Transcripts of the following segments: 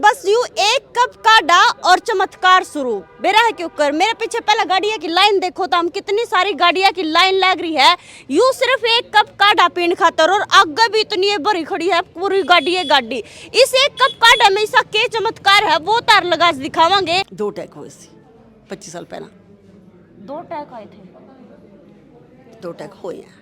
बस यूं एक कप काढ़ा और चमत्कार शुरू। बेरा है क्यों कर मेरे पीछे पहले गाड़िया की लाइन देखो तो हम कितनी सारी गाड़िया की लाइन लग रही है यूं सिर्फ एक कप काढ़ा पीने खातर, और आगे भी इतनी भरी खड़ी है पूरी गाड़ी है गाड़ी। इस एक कप काढ़ा में इसका क्या चमत्कार है वो तार लगा दिखावांगे। 2 अटैक हुए थे 25 साल पहला। 2 अटैक आए थे, 2 अटैक हुए हैं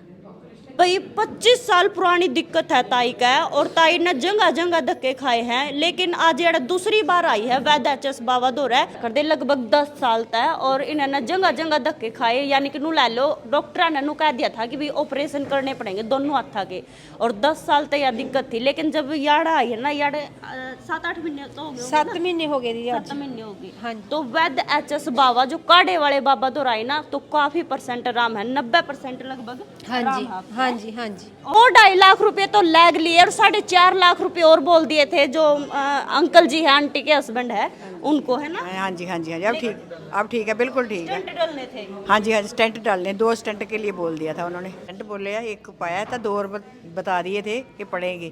भाई। 25 साल पुरानी दिक्कत है ताई का, और ताई ने जगह जगह धक्के खाए हैं, लेकिन आज ये दूसरी बार आई है वैद एचएस बाबा दो है कर दे लगभग 10 साल तक, और इन्होंने जगह जगह धक्के खाए। यानी कि नू ले लो डॉक्टर ने नू कह दिया था कि भी ऑपरेशन करने पड़ेंगे दोनों हाथा के, और 10 साल तक यह दिक्कत थी। लेकिन जब याड़ा आई है ना, याड़े 7-8 महीने तो हो गए, 7 महीने हो गए, 7 महीने हो गए। हाँ, तो वैद एचएस बाबा जो काढ़े वाले बाबा दो आई ना, तो काफी परसेंट आराम है, 90% लगभग। हाँ जी, हाँ जी, हाँ जी। और 2.5 लाख रुपए तो लैग लिए, और 4.5 लाख रुपए और बोल दिए थे जो अंकल जी है, आंटी के हस्बैंड है, उनको है ना। हाँ जी, हाँ जी, हाँ जी, अब ठीक है, बिल्कुल ठीक है। स्टंट डालने थे। हाँ जी, हाँ जी, स्टंट डालने, 2 स्टंट के लिए बोल दिया था उन्होंने। स्टंट बोले एक पाया था, 2 और बता दिए थे कि पड़ेंगे,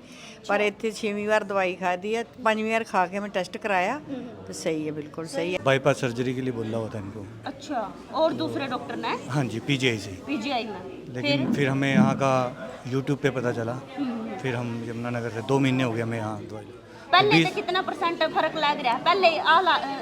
पर इतने 6वीं बार दवाई खा दी है, 5वीं बार खा के मैं टेस्ट कराया तो सही है, बिल्कुल सही है। बाईपास सर्जरी के लिए बोला हुआ था इनको। अच्छा, और दूसरे डॉक्टर ने? हाँ जी, पीजीआई से। पीजीआई में। लेकिन फिर हमें यहाँ का यूट्यूब पे पता चला, फिर हम यमुनानगर से 2 महीने हो गए हमें यहाँ दवाई। पहले से कितना परसेंट फर्क लग रहा है? पहले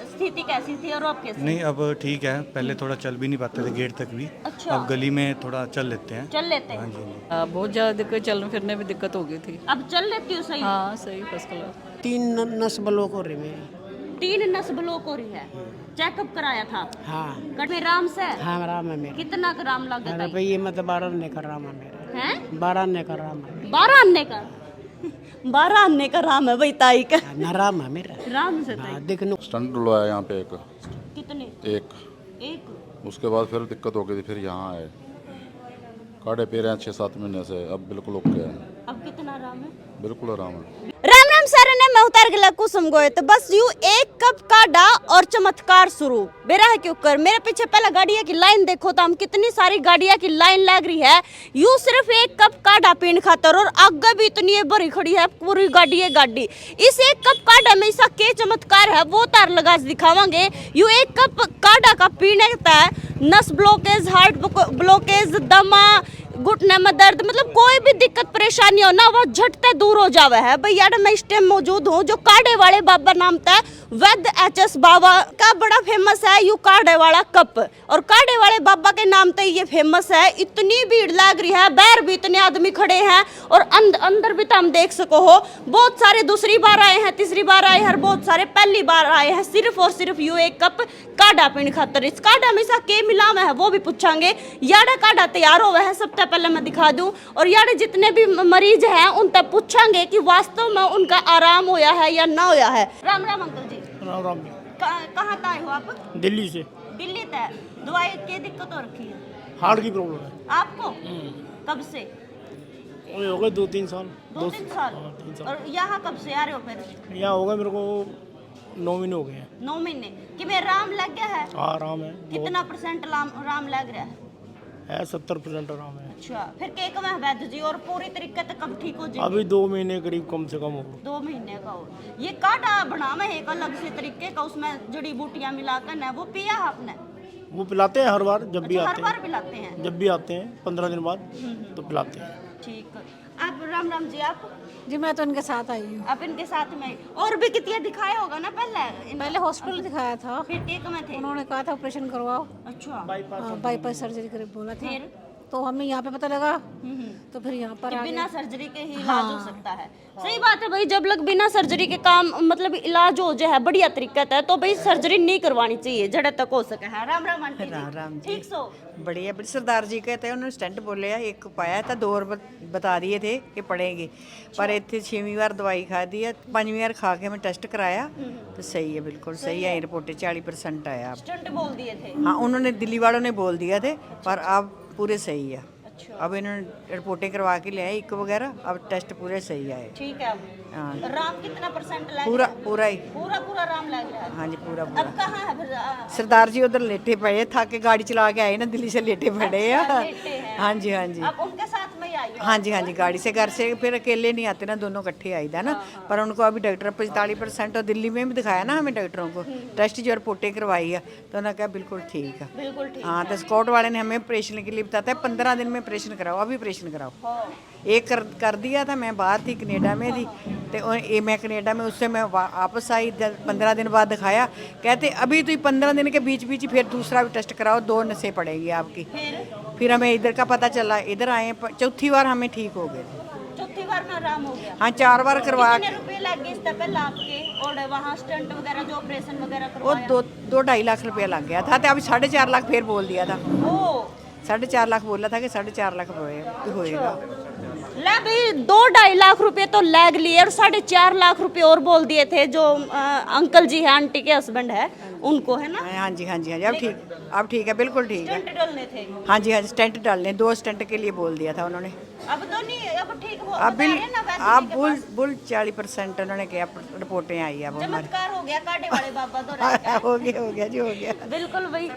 स्थिति कैसी थी और अब कैसी? नहीं, अब ठीक है, पहले थोड़ा चल भी नहीं पाते थे गेट तक भी। अच्छा। अब गली में थोड़ा चल लेते हैं। चल लेते हैं। हाँ जी। बहुत ज़्यादा दिक्कत, चलने फिरने में दिक्कत हो गई थी। अब चल लेती हो सही? हाँ सही, फर्स्ट क्लास। 3 नस ब्लॉक हो रही मेरी। 3 नस ब्लॉक हो रही है। चेकअप कराया था? हाँ। कट में राम से? हाँ, आराम है मेरा। कितना ग्राम लग गया? रुपये मतलब 12 आने का राम है मेरा। हैं? 12 आने का राम है। 12 आने का? 12 आने का राम है भाई ताई का। ना राम है मेरा। राम से ताई। हाँ, देखनो। स्टंट डलवाया यहाँ पे एक। कितने? एक। उसके बाद फिर दिक्कत हो गई थी, फिर यहाँ आए। काढ़े पी रहे हैं 6-7 महीने से, अब बिल्कुल ओके है। अब कितना आराम है? बिल्कुल आराम है। राम राम सर ने मैं उतार गला कुसुम गोए तो बस यूं एक कप काढ़ा और चमत्कार शुरू। बेरा है क्यों कर मेरे पीछे पहले गाड़िया की लाइन देखो तो हम कितनी सारी गाड़िया की लाइन लग रही है यूं सिर्फ एक कप काढ़ा पीने खातर, और आगे भी इतनी भरी खड़ी है पूरी गाड़ी है गाड़ी। इस एक कप काढ़ा में इसका क्या चमत्कार है वो तार लगा दिखावांगे। यूं एक कप काढ़ा का पीने का नस ब्लॉकेज, हार्ट ब्लॉकेज, दमा, घुटने में दर्द, मतलब कोई भी दिक्कत परेशानी हो ना वो झटते दूर हो जावे है। भाई यार मैं इस टाइम मौजूद हूँ जो काढ़े वाले बाबा नाम था वैद एचएस बाबा का, बड़ा फेमस है यू काढ़े वाला कप, और काढ़े वाले बाबा के नाम पे ये फेमस है। इतनी भीड़ लग रही है, बाहर भी इतने आदमी खड़े हैं, और अंदर भी तो हम देख सको हो बहुत सारे दूसरी बार आए हैं, तीसरी बार आए हैं, बहुत सारे पहली बार आए हैं, सिर्फ और सिर्फ यू एक कप काढ़ा पीने खातर। इस काढ़ा में सा के मिला है वो भी पूछांगे। याड़ा काढ़ा तैयार हुआ है सबसे पहले मैं दिखा दूं, और यार जितने भी मरीज हैं उन तक पूछांगे कि वास्तव में उनका आराम होया है या ना होया है। राम राम अंकल जी। राम राम। कहाँ आए हो आप? दिल्ली से। दिल्ली तक दवाई की दिक्कत हो रखी है? हार्ट की प्रॉब्लम है आपको? कब से? हो गए 2-3 साल। 2-3 साल। हाँ, 3 साल। और यहाँ कब से आ रहे हो फिर? यहाँ हो गए मेरे को 9 महीने हो गए हैं। 9 महीने कि मेरा राम लग गया है? हाँ, आराम है। कितना परसेंट राम लग रहा है? 70% आराम है। अच्छा, फिर केक में वैद्य जी, और पूरी तरीके से कब ठीक हो जाएगी? अभी 2 महीने करीब कम से कम हो। 2 महीने का हो। ये काढ़ा बना में एक अलग से तरीके का, उसमें जड़ी बूटियां मिलाकर ना, वो पिया आपने? वो पिलाते हैं हर बार जब भी अच्छा, आते हर बार हैं। पिलाते हैं? जब भी आते हैं 15 दिन बाद तो पिलाते हैं। ठीक। आप राम राम जी, आप? जी मैं तो इनके साथ आई हूँ। आप इनके साथ में और भी कितने दिखाया होगा ना पहले? पहले हॉस्पिटल दिखाया था, फिर टेक में थे? उन्होंने कहा था ऑपरेशन करवाओ, अच्छा। बाईपास सर्जरी करे बोला था। फिर? तो हमें यहाँ पे पता लगा, तो फिर यहाँ पर कि आ गए। बिना सर्जरी के ही इलाज हो सकता है। सही बात है भाई, जब लग बिना सर्जरी के काम मतलब इलाज हो जाए बढ़िया तरीका है तो भाई सर्जरी नहीं करवानी चाहिए जड़े तक हो सके है। राम राम आंटी जी। राम जी। ठीक सो? बढ़िया, बड़ी सरदार जी कहते हैं उन्होंने स्टंट बोले एक पाया था, 2 और बता दिए थे कि पड़ेंगे, पर इतने 6वीं बार दवाई खा दी है, 5वीं बार खा के मैं टेस्ट कराया तो सही है, बिल्कुल सही है। रिपोर्टें 40% आया। स्टंट बोल दिए थे? हाँ, उन्होंने दिल्ली वालों ने बोल दिया थे, पर अब पूरे सही है। अब इन्होंने रिपोर्टें करवा के ले आए इको वगैरह, अब टेस्ट पूरे सही आए। ठीक है। हाँ। राम कितना परसेंट लग पूरा रहा है? पूरा ही। पूरा राम लग रहा है? हाँ जी, पूरा अब पूरा। कहाँ है फिर? सरदार जी उधर लेटे पड़े, थक के गाड़ी चला के आए ना, दिल्ली से लेटे पड़े हैं। लेटे हैं। हाँ जी, हाँ जी। अब उनके साथ में ही आई हाँ जी, हाँ जी, गाड़ी से घर से फिर अकेले नहीं आते ना, दोनों इकट्ठे आईदा ना। पर उनको अभी डॉक्टर 45% और दिल्ली में भी दिखाया ना हमें डॉक्टरों को, टेस्ट जो रिपोर्टें करवाई है तो उन्होंने कहा बिल्कुल ठीक है। बिल्कुल ठीक। हाँ, तो स्कॉट वाले ने हमें ऑपरेशन के लिए बताया 15 दिन में ऑपरेशन कराओ, अभी ऑपरेशन कराओ। एक कर दिया था, मैं बाहर थी कनेडा में थी, तो ये मैं कनेडा में उससे मैं वापस आई, 15 दिन बाद दिखाया, कहते अभी तो 15 दिन के बीच बीच फिर दूसरा भी टेस्ट कराओ, 2 नसें पड़ेगी आपकी। फिर हमें इधर का पता चला, इधर आए, चौथी बार हमें ठीक हो गए थे। चौथी बार में आराम हो गया। हाँ, 4 बार करवा कितने रुपए लग गए इससे पहले आपके, और वहाँ स्टंट वगैरह जो ऑपरेशन वगैरह वो करवाया? 2-2.5 लाख रुपया लग गया था, तो अभी 4.5 लाख फिर बोल दिया था। ओ 4.5 लाख बोला था कि 4.5 लाख होएगा। ले भाई, 2-2.5 लाख रुपए तो लग लिए और 4.5 लाख रुपए और बोल दिए थे जो अंकल जी है, आंटी के हस्बैंड है, उनको, है ना? हाँ जी, हाँ जी, हाँ जी, अब ठीक है, बिल्कुल ठीक है। स्टंट डालने थे। हाँ जी, हाँ जी, स्टंट डालने, 2 स्टंट के लिए बोल दिया था उन्होंने। अब तो नहीं, अब ठीक हो अब बता रहे हैं ना वैद्य आप जी के बुल पास। बुल 40% उन्होंने किया, रिपोर्टें आई अब हमारी। चमत्कार हो गया, कांटे वाले बाबा तो रह गए। हो गया जी, हो गया। बिल्कुल भाई,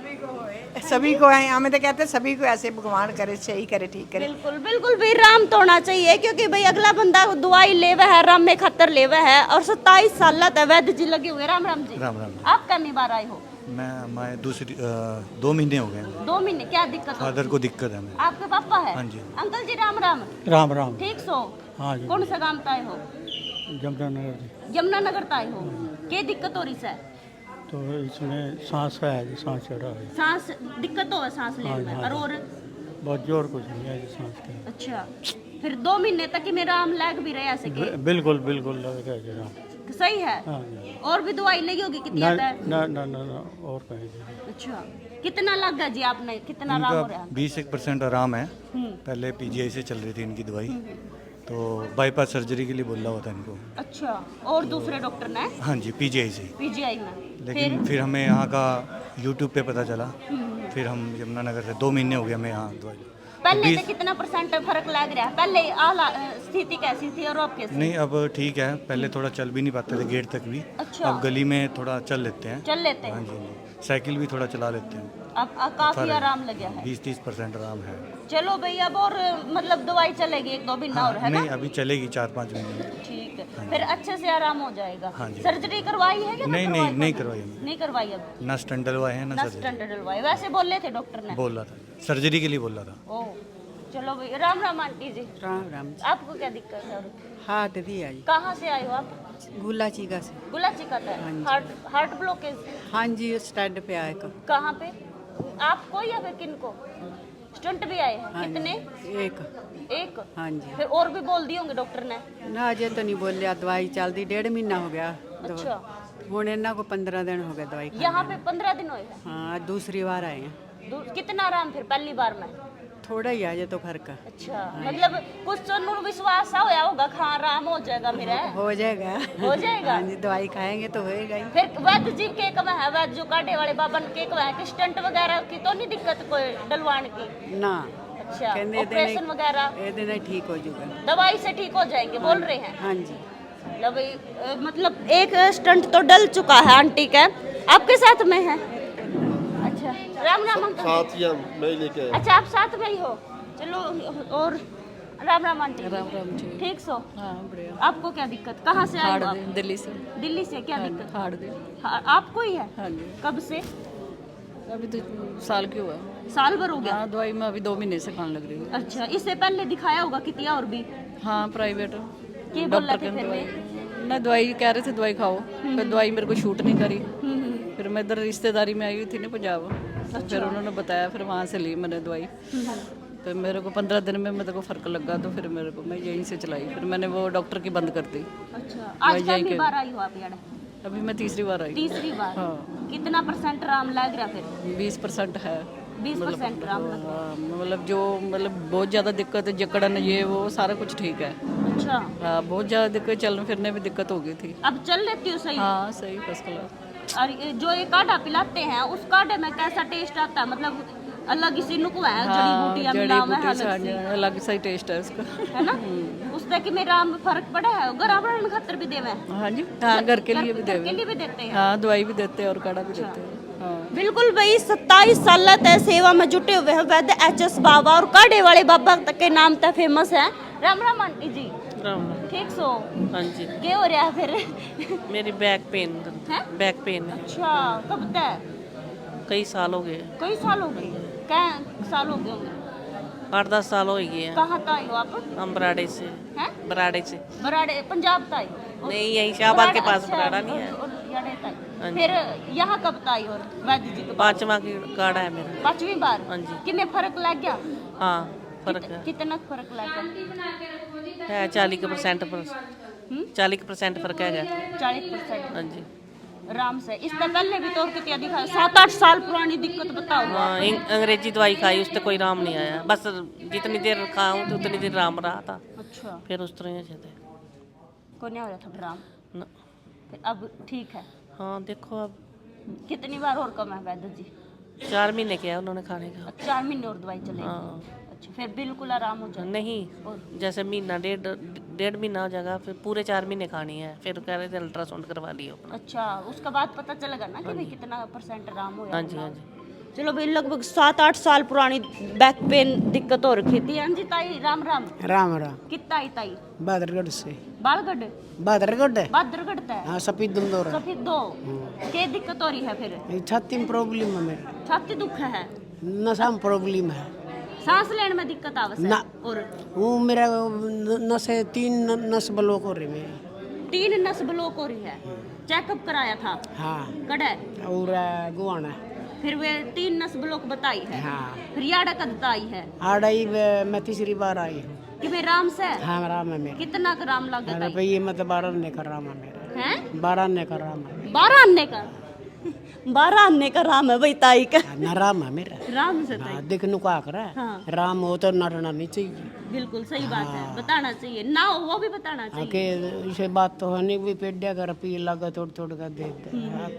सभी को है, हमें तो कहते हैं सभी को ऐसे भगवान करे, सही करे, ठीक करे। बिल्कुल बिल्कुल भाई, राम तो होना चाहिए, क्योंकि भाई अगला बंदा दवाई लेवा है, राम में खतर लेवा है, और 27 साल तक वैद्य जी लगे हुए। राम राम जी। राम राम। आप कितनी बार आए हो? मैं 2 महीने हो गए हैं। 2 महीने। क्या दिक्कत है? फादर को दिक्कत है। मैं आपके पापा है? हाँ जी। अंकल जी राम राम। राम राम। ठीक सो? हाँ जी। कौन सा गांव आए हो? जमुनानगर। यमुनानगर आए हो। क्या दिक्कत हो रही है? तो इसमें सांस है जी, सांस चढ़ा है, सांस दिक्कत हो, सांस लेने में, और बहुत जोर कुछ नहीं है जी सांस के। अच्छा, फिर 2 महीने तक ही मेरा आम लग भी रहे ऐसे के? बिल्कुल बिल्कुल लग रहा है जी, हाँ। सही है। हाँ जी। और भी दवाई लगी होगी कितनी ना आता है? ना ना ना ना, और कहीं जी। अच्छा, कितना लग गया जी आपने, कितना आराम हो रहा है? 20% आराम है। पहले पीजीआई से चल रही थी इनकी दवाई, तो बाईपास सर्जरी के लिए बोला हुआ था इनको। अच्छा, और दूसरे डॉक्टर ने? हाँ जी, पीजीआई से। पीजीआई में? लेकिन फिर हमें यहाँ का यूट्यूब पे पता चला, फिर हम यमुनानगर से 2 महीने हो गए हमें यहाँ दवाई। पहले से कितना % फर्क लग रहा है? पहले स्थिति कैसी थी और अब कैसी? नहीं, अब ठीक है, पहले थोड़ा चल भी नहीं पाते थे गेट तक भी। अच्छा। अब गली में थोड़ा चल लेते हैं। चल लेते हाँ हैं? जी, हाँ जी। साइकिल भी थोड़ा चला लेते हैं। अब काफी आराम लग गया है? 20-30% आराम है। चलो भाई, अब और मतलब दवाई चलेगी 1-2 महीना और, है ना? नहीं, अभी चलेगी 4-5 महीने। ठीक है, फिर अच्छे से आराम हो जाएगा। हाँ जी। सर्जरी करवाई है या नहीं करवाई? नहीं नहीं करवाई हमने। नहीं करवाई अब? ना स्टंट डलवाए हैं ना ना सर्जरी। स्टंट डलवाई, वैसे बोले थे डॉक्टर ने? बोल रहा था, सर्जरी के लिए बोल रहा था। ओ चलो भाई, राम राम आंटी जी। राम राम। आपको क्या दिक्कत है? और हार्ट दी आई, कहाँ से आए हो आप? गुला चीका से। गुलाची का है? Heart blockage? हाँ जी, स्टैंड पे आए का। कहाँ पे? आपको या फिर किनको? स्टंट भी आए हैं? कितने? एक? हाँ जी। फिर और भी बोल दिए होंगे डॉक्टर ने? ना अजे तो नहीं बोलिया, दवाई चलती 1.5 महीना हो गया। अच्छा, ਹੁਣ ਇਹਨਾਂ को 15 दिन हो गए दवाई खाने। यहाँ पे 15 दिन हुए हैं? हाँ, आज दूसरी बार आए हैं। कितना आराम फिर पहली बार में? थोड़ा ही आज तो फर्क है। अच्छा, मतलब कुछ तो विश्वास सा होया होगा, हाँ आराम हो जाएगा मेरा। हो जाएगा। हो जाएगा? हाँ जी, दवाई खाएंगे तो होएगा ही। फिर वैद्य जी के कमा है, वैद्य जो कांटे वाले बाबा के कमा है कि स्टंट वगैरह की तो नहीं दिक्कत कोई डलवाने की? ना, अच्छा, कहने ऑपरेशन वगैरह ये दिन ठीक हो जाएगा। दवाई से ठीक हो जाएंगे बोल रहे हैं? हाँ जी। मतलब एक स्टंट तो डल चुका है आंटी का, आपके साथ में है? अच्छा, राम राम अंकल। साथ ही हम मैं लेके आया। अच्छा, आप साथ में ही हो? चलो, और राम राम आंटी। राम राम जी। ठीक सो? हाँ बढ़िया। आपको क्या दिक्कत, कहाँ से आए हो आप? दिल्ली से। दिल्ली से? क्या हाँ, दिक्कत? हार्ट दे। आपको ही है? हाँ जी। कब से? अभी तो साल की हुआ। साल भर हो गया? हाँ, दवाई में अभी 2 महीने से खाने लग रही हूँ। अच्छा, इससे पहले दिखाया होगा कितनी और भी? हाँ, प्राइवेट क्या बोल रहे थे ने फिर भी? मैं दवाई कह रहे थे दवाई खाओ, फिर दवाई मेरे को शूट नहीं करी। फिर मैं इधर रिश्तेदारी में आई हुई थी ना पंजाब, तो फिर उन्होंने बताया, फिर वहाँ से ली मैंने दवाई। तो मेरे को 15 दिन में मेरे को फ़र्क लगा, तो फिर मेरे को मैं यहीं से चलाई, फिर मैंने वो डॉक्टर की बंद कर दी। अच्छा, आज पहली बार आई हो आप यहाँ? अभी मैं तीसरी बार आई। तीसरी बार? हाँ। कितना % आराम लग रहा फिर? 20% है। 20% आराम लग रहा? हाँ, मतलब जो मतलब बहुत ज़्यादा दिक्कत है, जकड़न ये वो सारा कुछ ठीक है। अच्छा, हाँ, बहुत ज़्यादा दिक्कत, चलने फिरने में दिक्कत हो गई थी। अब चल लेती हो सही? हाँ, सही, फर्स्ट क्लास। और ये जो ये काढ़ा पिलाते हैं, उस काढ़े में कैसा टेस्ट आता है? मतलब अलग ही सी नुकवा है, जड़ी बूटियां मिला हुआ है, अलग सी, अलग सा ही टेस्ट है उसका, है ना? उससे कि मेरा आम फर्क पड़ा है? गराबड़ खतर भी देवे? हाँ जी, हाँ, घर के लिए भी घर के लिए भी देते हैं? हाँ, दवाई भी देते हैं और काढ़ा भी देते हैं। बिल्कुल भाई 27 साल तय सेवा में जुटे हुए हैं वैद्य एचएस बाबा और काढ़े वाले बाबा तक के नाम तक फेमस है। राम राम आंटी जी। राम ठीक सो? हाँ जी। क्या हो रहा है फिर? मेरी बैक पेन हैं? बैक पेन है। अच्छा, कब तक? कई साल हो गए। कई साल हो गए? क्या साल हो गए होंगे? 8-10 साल हो गए हैं। कहाँ तक आए हो आप? हम बराड़े से। हैं? बराड़े से। बराड़े पंजाब तक आई? नहीं, यहीं शाहबाद के पास अच्छा, बराड़ा नहीं है। याड़े तक। हाँ जी। फिर यहाँ कब तक आई और वैद्य जी के पास? 5वां की कार्ड है मेरा। 5वीं बार? हाँ जी। कितने फर्क लग गया? हाँ, फर्क है। कितना फर्क लग गया? है 40% पर 40% फर्क है। 40%? हाँ जी। आराम से। इससे पहले भी तो और कितनी दिखा 7-8 साल पुरानी दिक्कत बताओ। हाँ, अंग्रेजी दवाई खाई, उससे कोई आराम नहीं आया। बस जितनी देर खाऊं तो उतनी देर आराम रहा था। अच्छा, फिर उस तरह से थे को नहीं हो रहा था आराम? न। फिर अब ठीक है? हाँ, देखो अब कितनी बार और कम है वैद्य जी? 4 महीने किया उन्होंने खाने का। 4 महीने और दवाई चलेगी? हाँ। अच्छा, फिर बिल्कुल आराम हो जाएगा? नहीं, जैसे महीना डेढ़ महीना हो जाएगा, फिर पूरे 4 महीने खानी है। फिर कह रहे थे अल्ट्रासाउंड करवा लियो। अच्छा, उसके बाद पता चलेगा ना कि भाई कितना % आराम हो हाँ जी, हाँ जी। चलो भाई लगभग 7-8 साल पुरानी बैक पेन दिक्कत हो रखी थी। हाँ जी ताई, राम राम। राम राम। कितना आई ताई? बहादुरगढ़ से। बालगढ़? बहादुरगढ़। बहादुरगढ़ तय? हाँ, सफेद दमदोर। सफेद दो। क्या दिक्कत हो रही है फिर? ये छाती में प्रॉब्लम है मेरे। छाती दुख है? नशा में प्रॉब्लम है। सांस लेने में दिक्कत आवश्यक ना। और वो मेरा नशे 3 नस ब्लॉक हो रही मेरी। 3 नस ब्लॉक हो रही है। चेकअप कराया था? हाँ। कड़े? और गुआना। फिर वे 3 नस ब्लॉक बताई है? हाँ। फिर याड़ा कद आई है? आड़ाई मैं तीसरी बार आई हूँ। कि भाई राम से? हाँ, राम है मेरा। कितना ग्राम लग गया? रुपये मतलब 12 आने का राम है मेरा। हैं? 12 आने का राम है। 12 आने का? 12 आने का राम है भाई ताई का। ना राम है मेरा। राम से ताई? हाँ, देखने को आकर है। हाँ। राम हो तो नाटना नहीं चाहिए। बिल्कुल सही बात है, बताना चाहिए ना हो वो भी बताना चाहिए। आके इसे बात तो होने भी पेड्या कर पी लगा थोड़ थोड़ का दे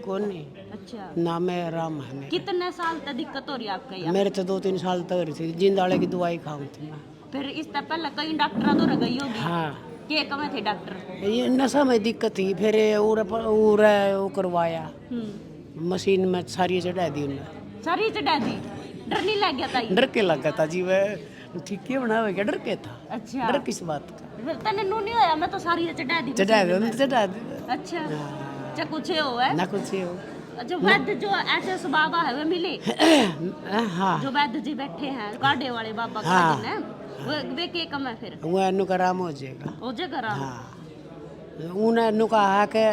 कौन नहीं। अच्छा, नाम है राम है मेरा। कितने साल तक दिक्कत हो रही है आपका यहाँ? मेरे तो 2-3 साल तक रही थी, जिंदाले की दवाई खाऊं थी मैं। फिर इससे पहले कई डॉक्टर तो गई होगी? हाँ, के कमे थे डॉक्टर? ये नशा में दिक्कत थी, फिर वो करवाया मशीन में सारी चढ़ा दी उन्हें। सारी चढ़ा दी? डर नहीं लग गया ताई? डर के लगा था जी, वह ठीक है बनावे क्या डर के था। अच्छा, डर किस बात का? फिर तने नू नहीं होया? मैं तो सारी चढ़ा दी। चढ़ा दे चढ़ा दे अच्छा, अच्छा कुछ हो है? ना कुछ हो। जो वैद्य जो एचएस बाबा है वे मिले? हाँ, जो वैद्य जी बैठे हैं काढ़े वाले बाबा का हाँ। दिन है वे के कम है फिर? वो अनु का राम हो जाएगा। हो जाएगा राम? हाँ, उन्हें अनु कहा कि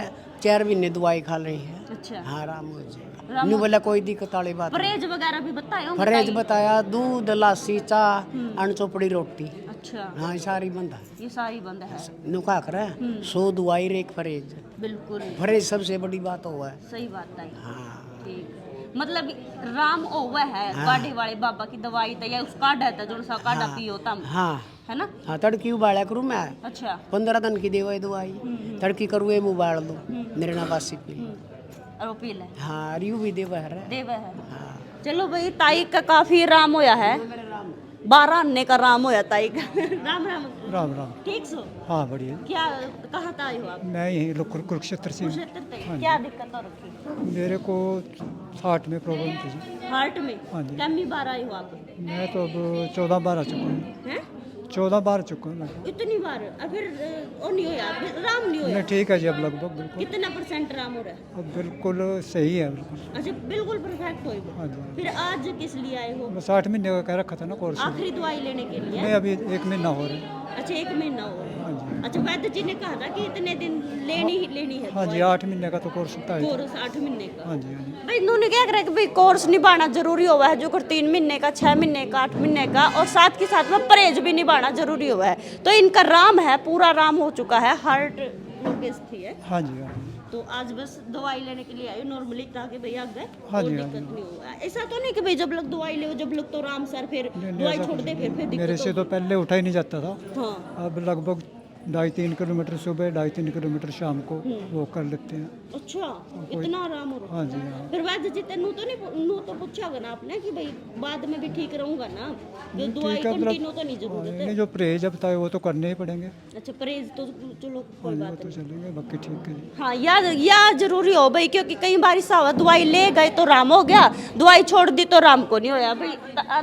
4 महीने दवाई खा रही है। अच्छा, हाँ, राम हो जाएगा। राम नु बोला कोई दिक्कत वाली बात नहीं। परहेज वगैरह भी बताए होंगे परहेज ताई? बताया, दूध लस्सी चाह अनचोपड़ी रोटी। अच्छा, हाँ, ये सारी बंदा ये सारी बंद है। नुका कर 100 दवाई रे एक परहेज। बिल्कुल परहेज सबसे बड़ी बात हुआ है। सही बात है। हाँ, ठीक, मतलब राम ओवा है काढ़े वाले बाबा की दवाई तो या उस काढ़ा था जो सा काढ़ा पियो तम हाँ, है ना? हाँ, तड़की उबाला करूँ मैं। अच्छा, 15 दिन की देवा दवाई तड़की करूँ ये उबाल दो निर्णा बासी पी। और वो पी ले हाँ, रियू भी देवा है। देव है। हाँ, चलो भाई ताई का काफी राम होया है। 12 आने का राम होया ताई का। राम राम। राम राम। ठीक सो? हाँ, बढ़िया। क्या कहाँ से आए हो आप? मैं यहीं कुरुक्षेत्र से हूँ। कुरुक्षेत्र से? क्या दिक्कत हो रखी? मेरे को हार्ट में प्रॉब्लम थी जी। हार्ट में? हाँ जी। कितनी बार आए हो आप? मैं तो अब 14 बार आ चुका हूँ। हैं? 14 बार आ चुका हूँ मैं। इतनी बार? अब फिर वो नहीं होया, राम नहीं होया? नहीं, ठीक है जी, अब लगभग बिल्कुल। कितना % राम हो रहा है? अब बिल्कुल सही है बिल्कुल। अच्छा, बिल्कुल परफेक्ट हो गए। हाँ जी। फिर आज किस लिए आए हो? बस 8 महीने का कह रखा था ना कोर्स। आखिरी दवाई लेने के लिए? नहीं, अभी 1 महीना हो रहा है। अच्छा, 1 महीना हो रहा हाँ है। जी। अच्छा, वैद्य जी ने कहा था कि इतने दिन लेनी है हाँ जी, दवाई। 8 महीने का तो कोर्स होता है। कोर्स 8 महीने का? हाँ जी, हाँ जी। भाई इन्होंने क्या करा कि भाई कोर्स निभाना जरूरी हुआ है, जो कर 3 महीने का, 6 महीने का, 8 महीने का, और साथ के साथ में परहेज भी निभाना जरूरी हुआ है। तो इनका राम है, पूरा राम हो चुका है। हार्ट रोगेस थी है। हाँ जी, हाँ जी। तो आज बस दवाई लेने के लिए आए नॉर्मली, ताकि भाई आगे हाँ कोई जी, हाँ दिक्कत जी। नहीं हुआ। ऐसा तो नहीं कि भाई जब लोग दवाई ले जब लोग तो राम सर फिर नहीं, दवाई ऐसा छोड़ कुछ दे नहीं। फिर मेरे दिक्कत से तो पहले उठा ही नहीं जाता था। हाँ। अब लगभग 2.5-3 किलोमीटर सुबह, 2.5-3 किलोमीटर शाम को वॉक कर लेते हैं। अच्छा, इतना आराम हो रहा हाँ जी हाँ। फिर वैद्य जी तेनू तो नहीं नू तो पूछा होगा ना आपने कि भाई बाद में भी ठीक रहूंगा ना, कि दवाई ठीक है, कंटिन्यू तो नहीं जरूरत इन्हें है। जो परहेज है बताए वो तो करने ही पड़ेंगे। अच्छा, परहेज तो चलो कोई वो बात तो नहीं। चलेंगे, बाकी ठीक है जी। हाँ, या जरूरी हो भाई, क्योंकि कई बार ऐसा हुआ दवाई ले गए तो राम हो गया, दवाई छोड़ दी तो राम को नहीं होया भाई।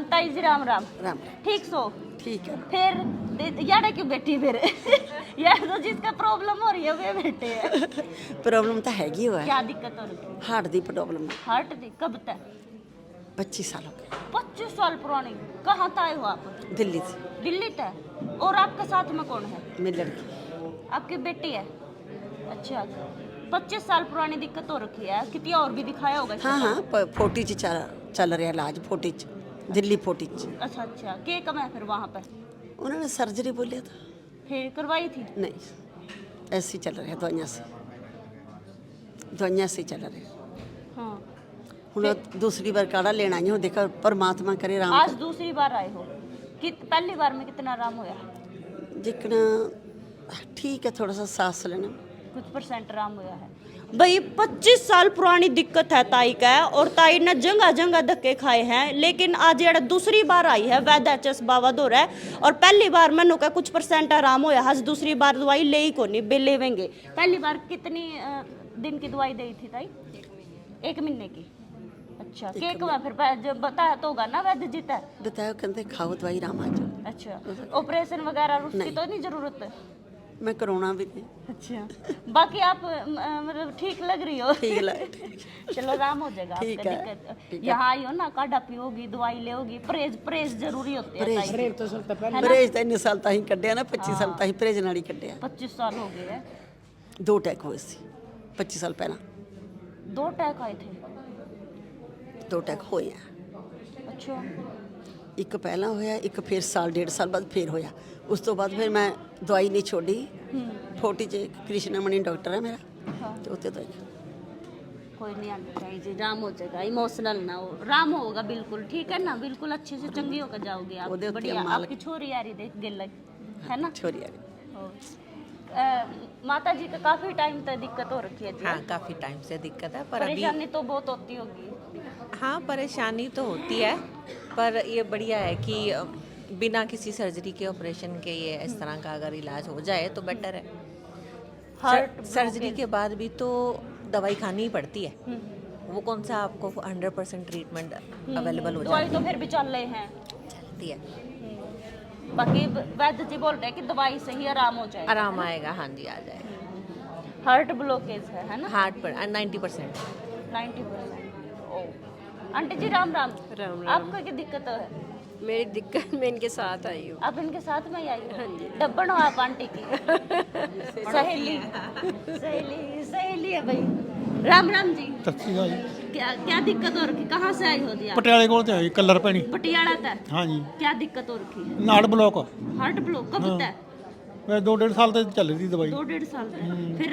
ताई जी राम राम। राम ठीक सो ठीक है। फिर यार क्यों बैठी फिर यार तो जिसका प्रॉब्लम हो रही है वे बैठे है। प्रॉब्लम तो हैगी हुआ है, क्या दिक्कत हो रही है? हार्ट दी प्रॉब्लम है। हार्ट दी कब तक? 25 साल हो गए, 25 साल पुरानी। कहाँ तय हो आप? दिल्ली से। दिल्ली तय। और आपके साथ में कौन है? मेरी लड़की। आपकी बेटी है? अच्छा, 25 साल पुरानी दिक्कत हो रखी है। कितनी और भी दिखाया होगा इसके हाँ साथ? हाँ, फोर्टी चल रहा इलाज, फोर्टी दिल्ली फोर्टी। अच्छा अच्छा, के कम है फिर वहाँ पर? उन्होंने सर्जरी बोलिया था, फिर करवाई थी? नहीं ऐसे ही चल रहा है, दवाइयाँ से ही चल रहे हैं। हाँ। ਹੁਣ दूसरी बार काढ़ा लेना ही हो, देखा परमात्मा करे राम आज दूसरी बार आए हो कि पहली बार में कितना आराम होया? जितना ठीक है, थोड़ा सा सांस लेना कुछ % आराम होया है। भाई 25 साल पुरानी दिक्कत है ताई का, और ताई ने जगह जगह धक्के खाए हैं, लेकिन आज जड़ा दूसरी बार आई है वैद्य एचएस बाबा दौर है, और पहली बार मैंने कहा कुछ % आराम होया, आज दूसरी बार दवाई ले ही को नहीं लेवेंगे। पहली बार कितनी दिन की दवाई दी थी ताई? 1 महीने की। अच्छा, केक में फिर जब बताया तो होगा ना वैद्य जी तय? बताया, कहते खाओ दवाई राम आ जाओ। अच्छा, ऑपरेशन वगैरह उसकी तो नहीं जरूरत है? मैं कोरोना भी थी। अच्छा, बाकी आप मतलब ठीक लग रही हो? ठीक लग चलो आराम हो जाएगा ठीक आपका। है, दिक्कत यहाँ आई हो ना, काढ़ा पियोगी, दवाई लेओगी, परहेज जरूरी होती है ताई। परहेज तो इन्ने साल ताही कड्ढिया ना, 25 साल ताही परहेज नाल ही कड्ढिया। 25 साल हो गए हैं। 2 अटैक हुए सी 25 साल पहला। 2 अटैक आए थे? 2 अटैक होए हैं, अच्छा। एक पहला होया, एक फिर साल 1.5 साल बाद फिर होया। उस तो बाद फिर मैं दवाई नहीं छोड़ी। फोर्टी च कृष्णमणि डॉक्टर है मेरा, तो उत्ते दवाई कोई नहीं आना चाहिए जी, राम हो जाएगा, इमोशनल ना हो, राम होगा बिल्कुल, ठीक है ना, बिल्कुल अच्छे से चंगी होकर जाओगे आप। ओदे उत्ते बढ़िया। मालक- आपकी छोरी आ रही देख गिल है ना? छोरी आ गई। माता जी का काफी टाइम तक दिक्कत हो रखी है जी? हाँ, काफ़ी टाइम से दिक्कत है, पर अभी परेशानी तो बहुत होती होगी। हाँ, परेशानी तो होती है, पर ये बढ़िया है कि बिना किसी सर्जरी के, ऑपरेशन के, ये इस तरह का अगर इलाज हो जाए तो बेटर है। सर्जरी के बाद भी तो दवाई खानी ही पड़ती है, वो कौन सा आपको 100% ट्रीटमेंट अवेलेबल हो दवाई जाती तो फिर भी चल रहे हैं। है। बाकी वैद्य जी बोल रहे हैं कि दवाई से ही आराम हो जाएगा। आराम आएगा, हाँ जी, आ जाएगा। हार्ट ब्लॉकेज है ना? हार्ट पर 90%। 90%। ओ आंटी जी राम राम। राम राम। आपको क्या दिक्कत है? मेरी दिक्कत, मैं इनके साथ आई हूँ। आप इनके साथ में ही आई हो? डब्बन हो आप आंटी की? सहेली सहेली सहेली है भाई। राम राम जी। सत श्री अकाल जी। क्या दिक्कत हो रखी? कहाँ से आई हो जी आप? पटियाले कोल ते आई कलर पैनी। पटियाला तक? हाँ जी। क्या दिक्कत हो रखी है? नाड़ ब्लॉक। हार्ट ब्लॉक कब तक? मैं 2-1.5 साल तक चल रही थी दवाई। 2-1.5 साल तक। फिर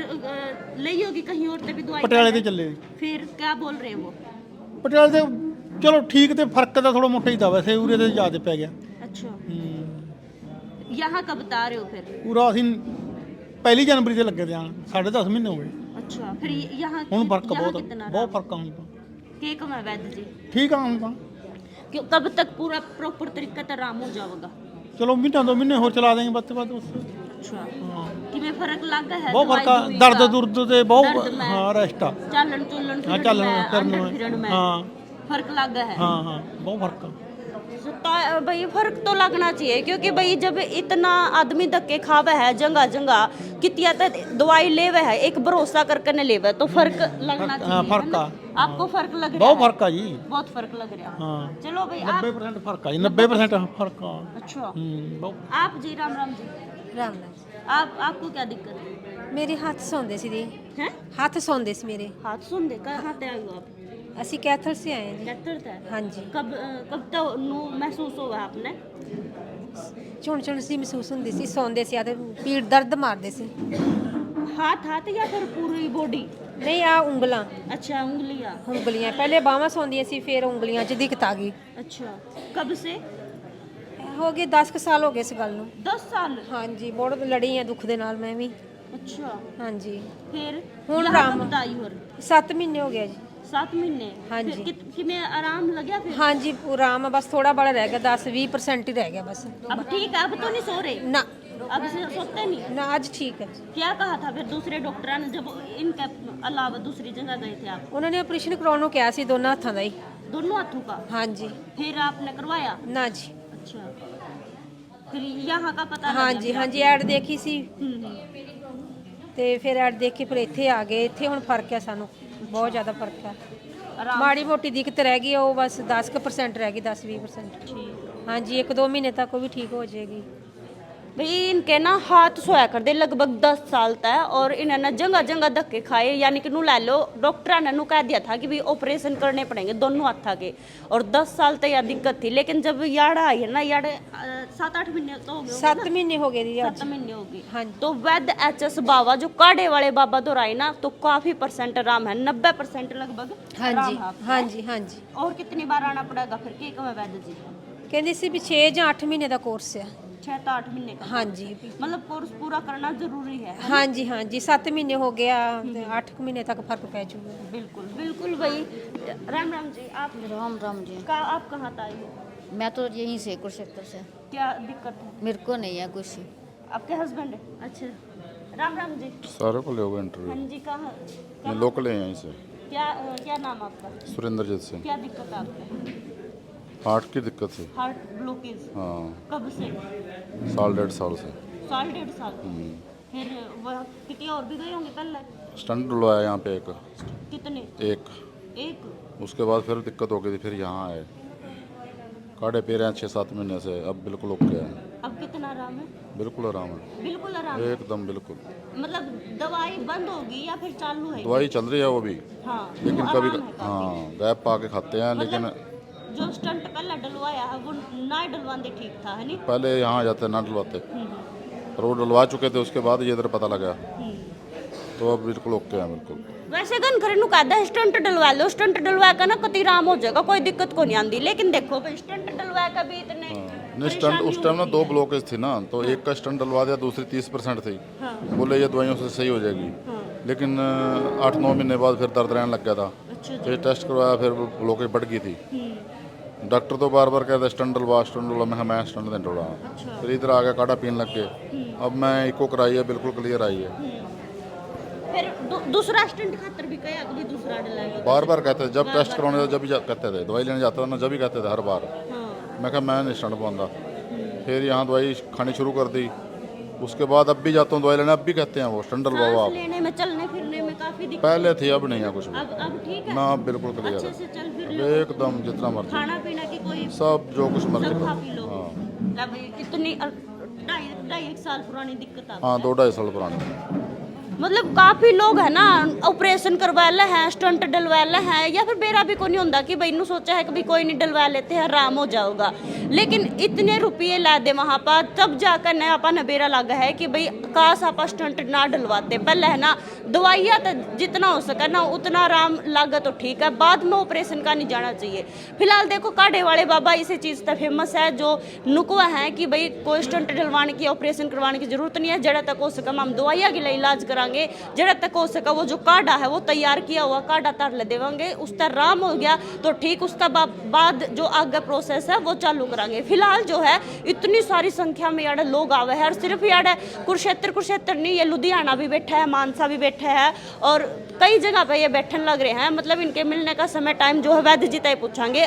ली होगी कहीं और से भी दवाई? पटियाले ते चले। फिर क्या बोल रहे हैं वो? पटियाले ते चलो ठीक ते फर्क तो थोड़ा मोटा ही था, वैसे उरे ते ज्यादा पै गया। अच्छा, यहाँ कब बता रहे हो फिर? पूरा ਅਸੀਂ 1 जनवरी से लगे थे आन, 10.5 महीने हो गए। अच्छा, फिर यहाँ ਹੁਣ ਫਰਕ यहाँ ਬਹੁਤ कितना ਬਹੁਤ ਫਰਕ ਆ ਹੁਣ ਤਾਂ। के कम है वैद्य जी? ठीक ਆ ਹੁਣ ਤਾਂ। क्यों कब तक पूरा प्रॉपर तरीका से आराम हो जाएगा? चलो महीना 2 महीने और चला देंगे बस बस। अच्छा, किमें फर्क लगा है? बहुत फर्क आ, दवाई दर्द का? दुर्द ते बहुत। दर्द में? हाँ रेस्ट आ। चलन चुलन हाँ, फिरन चलन में, फिरन अंदर में। फिरन में हाँ फर्क लगा है? हाँ हाँ बहुत फर्क आ। भाई फर्क तो लगना चाहिए, क्योंकि भाई जब इतना आदमी धक्के खावे है जगह जगह, कितिया तक दवाई लेवे है, एक भरोसा करके ने लेवे, तो फर्क लगना चाहिए। हाँ, फर्क है ना? आ। आपको फर्क लग रहा बहुत है? फर्क आ जी। बहुत फर्क लग रहा है। हाँ चलो भाई आप 90% फर्क आ जी, 90% फर्क आ। अच्छा, बहुत। आप जी राम राम जी। राम राम। आपको क्या दिक्कत है? ਮੇਰੇ ਹੱਥ ਸੌਂਦੇ ਸੀ ਦੀ, हैं? ਹੱਥ ਸੌਂਦੇ ਸੀ ਮੇਰੇ। हाथ सुन दे कहाँ पे आए हो आप? ਅਸੀਂ ਕੈਥਲ ਸੇ ਆਏ ਹਾਂ कहते थे? हाँ जी। कब तक नु महसूस हुआ आपने? ਝੁਣ ਝੁਣ ਸੀ ਮਹਿਸੂਸ ਹੁੰਦੀ ਸੀ, ਸੌਂਦੇ ਸੀ ਆ ਤੇ ਪੀੜ ਦਰਦ ਮਾਰਦੇ ਸੀ। हाथ या फिर पूरी बॉडी? ਨਹੀਂ ਆ ਉਂਗਲਾਂ, अच्छा, उंगलियां। ਉਂਗਲੀਆਂ ਪਹਿਲੇ ਬਾਹਾਂ ਸੌਂਦੀਆਂ ਸੀ, ਫਿਰ ਉਂਗਲੀਆਂ 'ਚ ਦਿੱਕਤ ਆ ਗਈ। अच्छा, कब से? ਹੋ ਗਏ 10 ਕੁ ਸਾਲ ਹੋ ਗਏ ਇਸ ਗੱਲ ਨੂੰ 10 ਸਾਲ ਹਾਂਜੀ ਬਹੁਤ ਲੜੀ ਆ ਦੁੱਖ ਦੇ ਨਾਲ ਮੈਂ ਵੀ ਅੱਛਾ ਹਾਂਜੀ ਫਿਰ ਹੁਣ यहाँ आराम कब आई और 7 ਮਹੀਨੇ ਹੋ ਗਏ ਜੀ 7 महीने हाँ फिर जी। किमें आराम लग गया फिर ਹਾਂਜੀ ਆਰਾਮ ਆ ਬਸ ਥੋੜਾ ਬੜਾ ਰਹਿ ਗਿਆ 10-20% ਹੀ ਰਹਿ ਗਿਆ ਬਸ अब ठीक है अब तो नहीं सो रहे ਨਾ अब से सोते नहीं ਨਾ ਅੱਜ ਠੀਕ ਹੈ ਜੀ। क्या कहा था फिर दूसरे डॉक्टर ने जब इनके अलावा दूसरी जगह गए थे आप ਉਹਨਾਂ ਨੇ ਆਪਰੇਸ਼ਨ ਕਰਾਉਣ ਨੂੰ ਕਿਹਾ ਸੀ ਦੋਨਾਂ ਹੱਥਾਂ ਦਾ ਹੀ दोनों हाथों का ਹਾਂਜੀ फिर आपने करवाया ਨਾ ਜੀ अच्छा फिर यहाँ का पता लगा ਹਾਂਜੀ ਹਾਂਜੀ ਐਡ ਦੇਖੀ ਸੀ ਤੇ ਫਿਰ ਐਡ ਦੇਖ ਕੇ ਫਿਰ ਇੱਥੇ ਆ ਗਏ ਇੱਥੇ ਹੁਣ ਫਰਕ ਹੈ ਸਾਨੂੰ ਬਹੁਤ ਜ਼ਿਆਦਾ ਫਰਕ ਹੈ ਮਾੜੀ ਮੋਟੀ ਦਿੱਕਤ ਰਹਿ ਗਈ ਉਹ ਬਸ 10% ਰਹਿ ਗਈ 10-20% ਹਾਂਜੀ 1-2 ਮਹੀਨੇ ਤੱਕ ਉਹ ਵੀ ਠੀਕ ਹੋ ਜਾਏਗੀ भाई इनके ना हाथ सोया कर दे लगभग 10 साल तक और इन्होंने जगह जगह धक्के खाए यानी कि नू लै लो डॉक्टर ने नू कह दिया था कि भाई ऑपरेशन करने पड़ेंगे दोनों हाथों के और 10 साल तक यह दिक्कत थी लेकिन जब याड़ आई है ना याड़ 7-8 महीने तो हो गए 7 महीने हो गए जी 7 महीने हो गए हाँ। तो वैद एचएस बाबा जो काढ़े वाले बाबा तो राय ना तो काफी % आराम है 90% लगभग हाँ आराम जी है आपको। हाँ जी हाँ जी और कितनी बार आना पड़ेगा फिर के कब वैद जी ਕਹਿੰਦੀ ਸੀ ਵੀ 6 ਜਾਂ 8 ਮਹੀਨੇ ਦਾ ਕੋਰਸ ਹੈ 6 तो 8 महीने का ਹਾਂਜੀ मतलब कोर्स पूरा करना जरूरी है ਹਾਂਜੀ ਹਾਂਜੀ 7 ਮਹੀਨੇ ਹੋ ਗਿਆ ਤੇ 8 ਮਹੀਨੇ ਤੱਕ ਫਰਕ ਪੈ ਜਾਊਗਾ बिल्कुल बिल्कुल भाई राम राम जी आप राम राम जी आप कहाँ से आई हो मैं तो यहीं से कुरुक्षेत्र से क्या दिक्कत है मेरे को नहीं है कुछ आपके हस्बैंड अच्छा राम राम जी सारे को ले होगा हाँ इंटरव्यू जी कहाँ मैं लोकल है यहीं से क्या नाम आपका सुरेंद्रजीत सिंह क्या दिक्कत है आपको हार्ट की दिक्कत थी हार्ट ब्लॉकेज हाँ कब से 1.5 साल से 1.5 साल फिर वह कितने और भी गए होंगे पहले स्टंट डलवाया यहाँ पे एक कितने एक उसके बाद फिर दिक्कत हो गई थी फिर यहाँ आए काढ़े पी रहे हैं 6-7 महीने से अब बिल्कुल ओके है अब कितना आराम है बिल्कुल आराम है बिल्कुल आराम है एकदम बिल्कुल मतलब दवाई बंद होगी या फिर चालू है दवाई चल रही है वो भी हाँ लेकिन वो कभी आराम है काफी। हाँ गैप पा के खाते हैं लेकिन जो स्टंट पहले डलवाया है वो ना डलवाते ठीक था है नहीं पहले यहाँ आ जाते ना डलवाते पर वो डलवा चुके थे उसके बाद ये इधर पता लगा तो अब बिल्कुल ओके है बिल्कुल वैसे गन घरेलू कहता है स्टंट डलवा लो स्टंट डलवा कर ना कति आराम हो जाएगा कोई दिक्कत को नहीं आती लेकिन देखो भाई स्टंट डलवा का भी इतने नहीं स्टंट उस टाइम ना 2 ब्लॉकेज थी ना तो एक का स्टंट डलवा दिया दूसरी 30% थी बोले ये दवाइयों से सही हो जाएगी लेकिन 8-9 महीने बाद फिर दर्द रहने लग गया था फिर टेस्ट करवाया फिर ब्लॉकेज बढ़ गई थी डॉक्टर तो बार बार कहते स्टंट डलवा मैं स्टंट नहीं डलवा फिर इधर आ गया काढ़ा पीने लग गए अब मैं इको कराई है बिल्कुल क्लियर आई है फिर दूसरा स्टंट खातर भी कहा कभी दूसरा डलाएगा बार बार कहते थे जब टेस्ट करवाने जब भी कहते थे दवाई लेने जाता था ना जब भी कहते थे हर बार मैं कहा मैं नहीं स्टंट पाऊंगा फिर यहाँ दवाई खानी शुरू कर दी उसके बाद अब भी जाता हूँ दवाई लेने अब भी कहते हैं वो स्टंट डलवाओ आप लेने में चलने फिरने में काफी दिक्कत पहले थी अब नहीं है कुछ भी अब ठीक है ना अब बिल्कुल क्लियर अच्छे है से चल फिर अब लो एकदम जितना मर्जी खाना पीना की कोई सब जो कुछ मर्जी सब खा करो पी लो हाँ अब इतनी 2.5 साल पुरानी दिक्कत आ हाँ 2-2.5 साल पुरानी मतलब काफी लोग है ना ऑपरेशन करवा ले हैं स्टंट डलवा ले हैं या फिर बेरा भी को नहीं होता कि भाई नू सोचा है कि भाई कोई नहीं डलवा लेते हैं आराम हो जाओगा लेकिन इतने रुपये ला दे वहाँ पर तब जाकर नया आपा बेरा लगा है कि भाई काश आप स्टंट ना डलवाते पहले है ना दवाइयाँ तो जितना हो सके ना उतना आराम लागा तो ठीक है बाद में ऑपरेशन का नहीं जाना चाहिए फिलहाल देखो काढ़े वाले बाबा इसी चीज़ तक फेमस है जो नुकवा है कि भाई कोई स्टंट डलवाने की ऑपरेशन करवाने की जरूरत नहीं है जड़ा तक हो सके हम दवाइयाँ के लिए इलाज कराएंगे जड़ा तक हो सका वो जो काढ़ा है वो तैयार किया हुआ काढ़ा तर ले देवांगे उसका आराम हो गया तो ठीक उसका बाद जो आगे प्रोसेस है वो चालू करांगे फिलहाल जो है इतनी सारी संख्या में यार लोग आवे हैं और सिर्फ यार कुरुक्षेत्र नहीं ये लुधियाना भी बैठा है मानसा भी बैठा है और कई जगह पे ये बैठन लग रहे हैं मतलब इनके मिलने का समय टाइम जो है वैद्य जी तय पूछेंगे